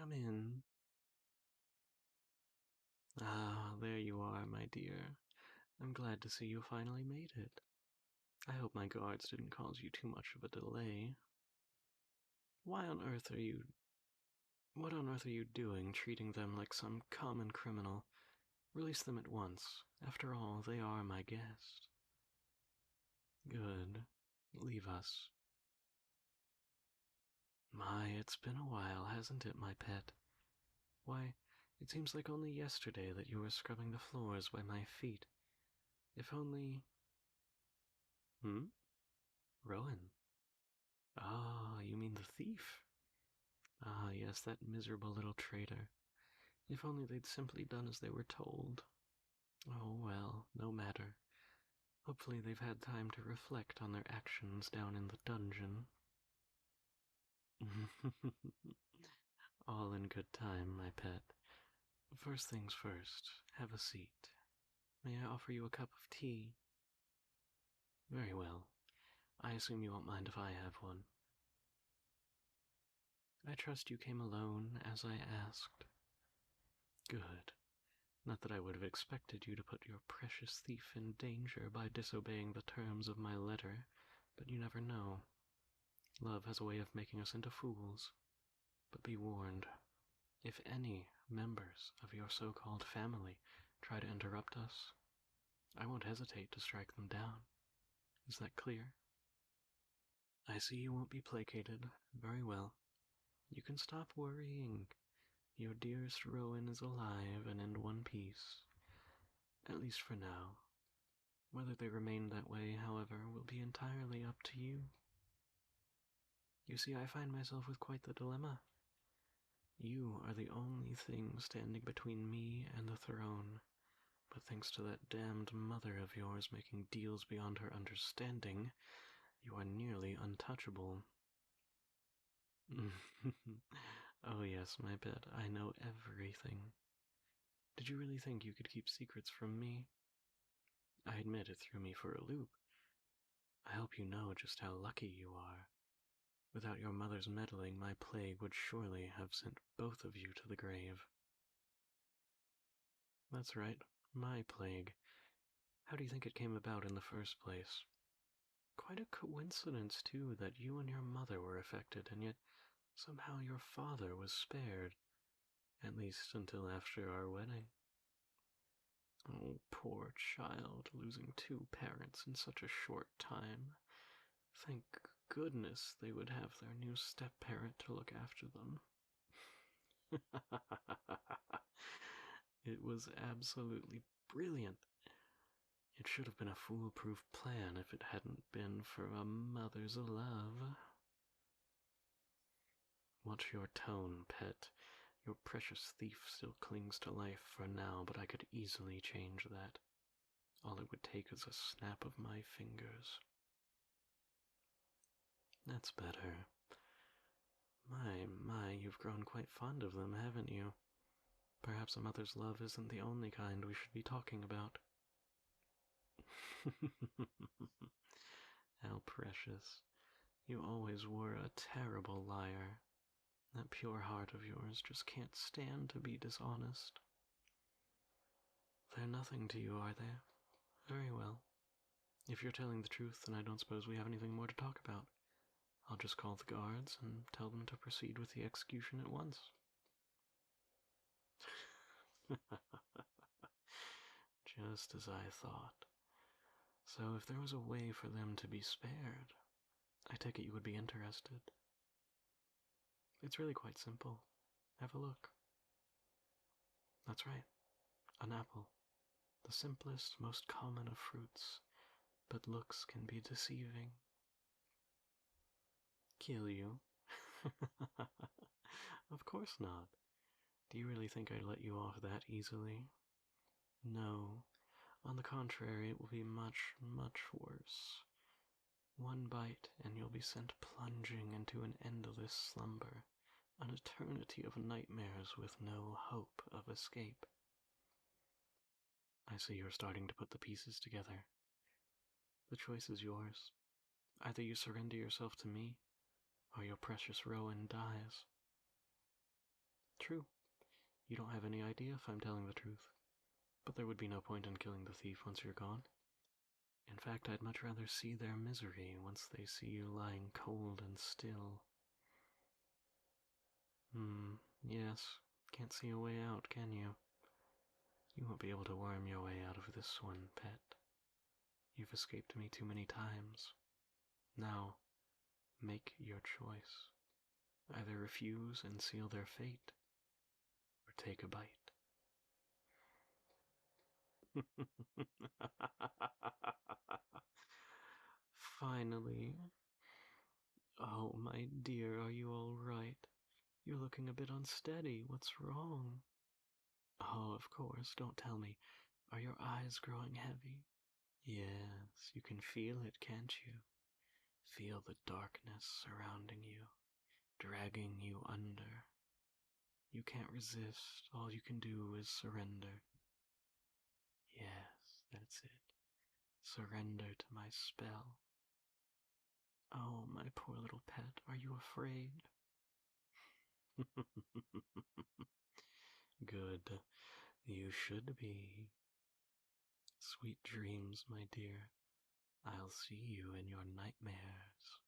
Come in. Ah, there you are, my dear. I'm glad to see you finally made it. I hope my guards didn't cause you too much of a delay. Why on earth are you... What on earth are you doing, treating them like some common criminal? Release them at once. After all, they are my guest. Good. Leave us. My, it's been a while, hasn't it, my pet? Why, it seems like only yesterday that you were scrubbing the floors by my feet. If only... Hmm? Rowan. Ah, you mean the thief? Ah, yes, that miserable little traitor. If only they'd simply done as they were told. Oh well, no matter. Hopefully they've had time to reflect on their actions down in the dungeon. All in good time, my pet. First things first, have a seat. May I offer you a cup of tea? Very well. I assume you won't mind if I have one. I trust you came alone, as I asked. Good. Not that I would have expected you to put your precious thief in danger by disobeying the terms of my letter, but you never know. Love has a way of making us into fools. But be warned, if any members of your so-called family try to interrupt us, I won't hesitate to strike them down. Is that clear? I see you won't be placated. Very well. You can stop worrying. Your dearest Rowan is alive and in one piece. At least for now. Whether they remain that way, however, will be entirely up to you. You see, I find myself with quite the dilemma. You are the only thing standing between me and the throne, but thanks to that damned mother of yours making deals beyond her understanding, you are nearly untouchable. Oh yes, my pet, I know everything. Did you really think you could keep secrets from me? I admit it threw me for a loop. I hope you know just how lucky you are. Without your mother's meddling, my plague would surely have sent both of you to the grave. That's right, my plague. How do you think it came about in the first place? Quite a coincidence, too, that you and your mother were affected, and yet somehow your father was spared, at least until after our wedding. Oh, poor child, losing two parents in such a short time. Thank goodness they would have their new step-parent to look after them. It was absolutely brilliant. It should have been a foolproof plan if it hadn't been for a mother's love. Watch your tone, pet. Your precious thief still clings to life for now, but I could easily change that. All it would take is a snap of my fingers. That's better. My, you've grown quite fond of them, haven't you? Perhaps a mother's love isn't the only kind we should be talking about. How precious. You always were a terrible liar. That pure heart of yours just can't stand to be dishonest. They're nothing to you, are they? Very well. If you're telling the truth, then I don't suppose we have anything more to talk about. I'll just call the guards and tell them to proceed with the execution at once. Just as I thought. So if there was a way for them to be spared, I take it you would be interested. It's really quite simple. Have a look. That's right. An apple. The simplest, most common of fruits, but looks can be deceiving. Kill you? Of course not. Do you really think I'd let you off that easily? No. On the contrary, it will be much, much worse. One bite, and you'll be sent plunging into an endless slumber, an eternity of nightmares with no hope of escape. I see you're starting to put the pieces together. The choice is yours. Either you surrender yourself to me, or your precious Rowan dies. True. You don't have any idea if I'm telling the truth. But there would be no point in killing the thief once you're gone. In fact, I'd much rather see their misery once they see you lying cold and still. Yes. Can't see a way out, can you? You won't be able to worm your way out of this one, pet. You've escaped me too many times. Now, make your choice. Either refuse and seal their fate, or take a bite. Finally. Oh, my dear, are you all right? You're looking a bit unsteady. What's wrong? Oh, of course, don't tell me. Are your eyes growing heavy? Yes, you can feel it, can't you? Feel the darkness surrounding you, dragging you under. You can't resist. All you can do is surrender. Yes, that's it. Surrender to my spell. Oh, my poor little pet, are you afraid? Good. You should be. Sweet dreams, my dear. I'll see you in your nightmares.